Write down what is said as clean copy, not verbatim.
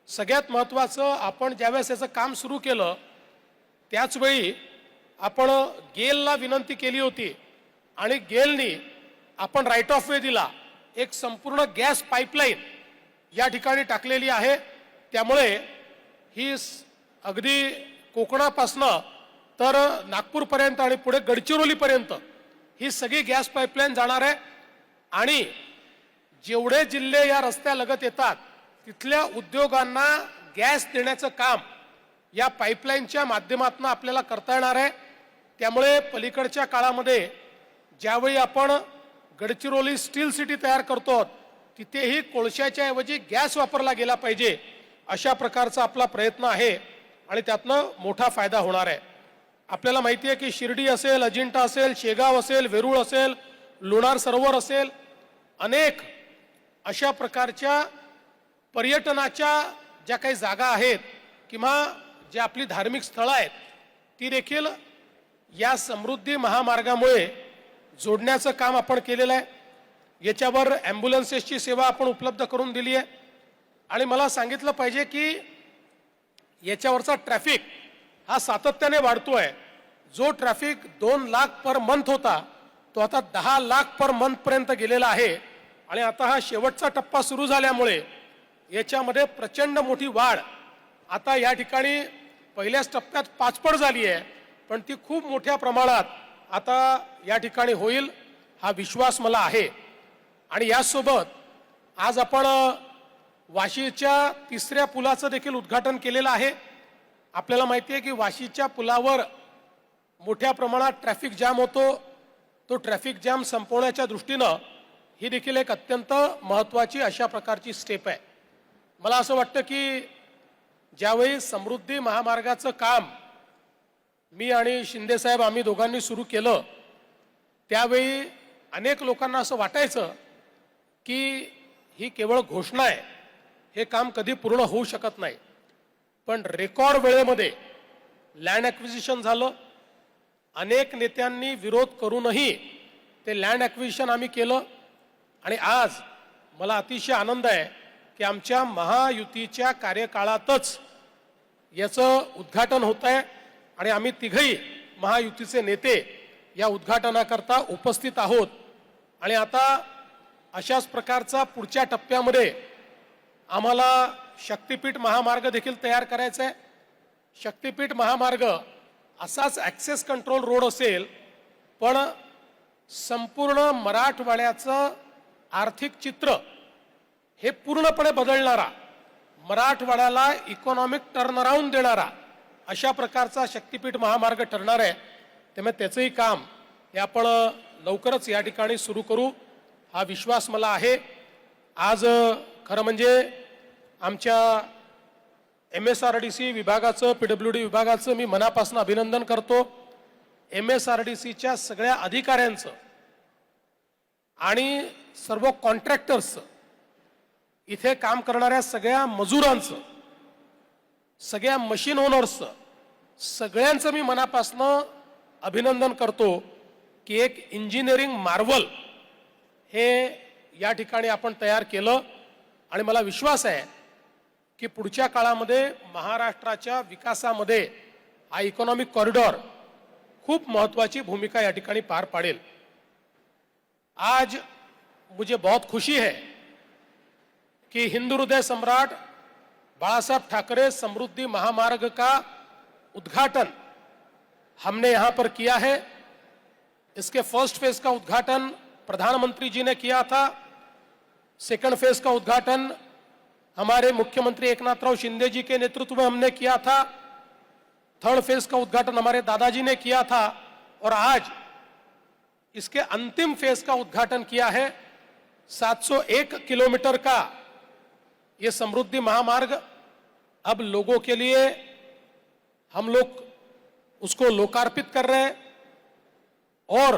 सगळ्यात महत्त्वाचं, आपण ज्यावेळेस याचं काम सुरू केलं त्याचवेळी आपण गेलला विनंती केली होती आणि गेलनी आपण राईट ऑफ वे दिला, एक संपूर्ण गॅस पाईपलाईन या ठिकाणी टाकलेली आहे। त्यामुळे ही अगदी कोकणापासनं तर नागपूरपर्यंत आणि पुढे गडचिरोलीपर्यंत ही सगळी गॅस पाईपलाईन जाणार आहे आणि जेवढे जिल्हे या रस्त्यालगत येतात तिथल्या उद्योगांना गॅस देण्याचं काम या पाईपलाईनच्या माध्यमातून आपल्याला करता येणार आहे। त्यामुळे पलीकडच्या काळामध्ये ज्यावेळी आपण गडचिरोली स्टील सिटी तयार करतो तिथेही कोळशाच्या ऐवजी गॅस वापरला गेला पाहिजे, अशा प्रकारचा आपला प्रयत्न आहे आणि त्यातनं मोठा फायदा होणार आहे। आपल्याला माहिती आहे की शिर्डी असेल, अजिंठा असेल, शेगाव असेल, वेरूळ असेल, लोणार सरोवर असेल, अनेक अशा प्रकारच्या पर्यटनाच्या ज्या काही जागा आहेत किंवा जे आपली धार्मिक स्थळं आहेत ती देखील या समृद्धी महामार्गामुळे जोडण्याचं काम आपण केलेलं आहे। याच्यावर ॲम्ब्युलन्सेसची सेवा आपण उपलब्ध करून दिली आहे आणि मला सांगितलं पाहिजे की याच्यावरचा ट्रॅफिक हा सातत्याने वाढतोय। जो ट्रॅफिक 2 लाख पर मंथ होता तो आता 10 लाख पर मंथ पर्यंत गेलेला आहे आणि आता हा शेवटचा टप्पा सुरू झाल्यामुळे याच्यामध्ये प्रचंड मोठी वाढ आता या ठिकाणी पहिल्याच टप्प्यात 5 पट झाली आहे, पण ती खूप मोठ्या प्रमाणात आता या ठिकाणी होईल हा विश्वास मला आहे। आणि यासोबत आज आपण वाशीच्या 3ऱ्या पुलाचं देखील उद्घाटन केलेलं आहे। आपल्याला माहिती आहे की वाशीच्या पुलावर मोठ्या प्रमाणात ट्रॅफिक जाम होतो, तो ट्रॅफिक जाम संपवण्याच्या दृष्टीनं ही देखील एक अत्यंत महत्त्वाची अशा प्रकारची स्टेप आहे। मला असं वाटतं की ज्यावेळी समृद्धी महामार्गाचं काम मी आणि शिंदे साहेब आम्ही दोघांनी सुरू केलं त्यावेळी अनेक लोकांना असं वाटायचं की ही केवळ घोषणा आहे, हे काम कधी पूर्ण होऊ शकत नाही। पण रेकॉर्ड वेळेमध्ये लँड ॲक्विजिशन झालं, अनेक नेत्यांनी विरोध करूनही ते लँड ॲक्विजिशन आम्ही केलं आणि आज मला अतिशय आनंद आहे की आमच्या महायुतीच्या कार्यकाळातच याचं उद्घाटन होत आहे आणि आम्ही तिघही महायुतीचे नेते या उद्घाटनाकरता उपस्थित आहोत। आणि आता अशाच प्रकारचा पुढच्या टप्प्यामध्ये आम्हाला शक्तिपीठ महामार्ग देखील तयार करायचा आहे। शक्तिपीठ महामार्ग असाच ॲक्सेस कंट्रोल रोड असेल, पण संपूर्ण मराठवाड्याचं आर्थिक चित्र हे पूर्णपणे बदलणारा, मराठवाड्याला इकॉनॉमिक टर्नअराउंड देणारा अशा प्रकारचा शक्तिपीठ महामार्ग ठरणार आहे। त्यामुळे त्याचंही काम हे आपण लवकरच या ठिकाणी सुरू करू हा विश्वास मला आहे। आज खरं म्हणजे आमच्या MSRDC विभागाचं, PWD विभागाचं मी मनापासून अभिनंदन करतो। MSRDCच्या सगळ्या अधिकाऱ्यांचं आणि सर्व कॉन्ट्रॅक्टर्सचं, इथे काम करणाऱ्या सगळ्या मजुरांचं, सगळ्या मशीन ओनर्सचं, सगळ्यांचं मी मनापासून अभिनंदन करतो की एक इंजिनिअरिंग मार्वल हे या ठिकाणी आपण तयार केलं आणि मला विश्वास आहे की पुढच्या काळामध्ये महाराष्ट्राच्या विकासामध्ये हा इकॉनॉमिक कॉरिडॉर खूप महत्त्वाची भूमिका या ठिकाणी पार पाडेल। आज मुझे बहुत खुशी है कि हिंदू हृदय सम्राट बाळासाहेब ठाकरे समृद्धि महामार्ग का उद्घाटन हमने यहाँ पर किया है। इसके फर्स्ट फेज का उद्घाटन प्रधानमंत्री जी ने किया था, सेकंड फेज का उद्घाटन हमारे मुख्यमंत्री एकनाथराव शिंदे जी के नेतृत्व में हमने किया था, थर्ड फेज का उद्घाटन हमारे दादाजी ने किया था और आज इसके अंतिम फेज का उद्घाटन किया है। 701 किलोमीटर का ये समृद्धि महामार्ग अब लोगों के लिए हम लोग उसको लोकार्पित कर रहे हैं और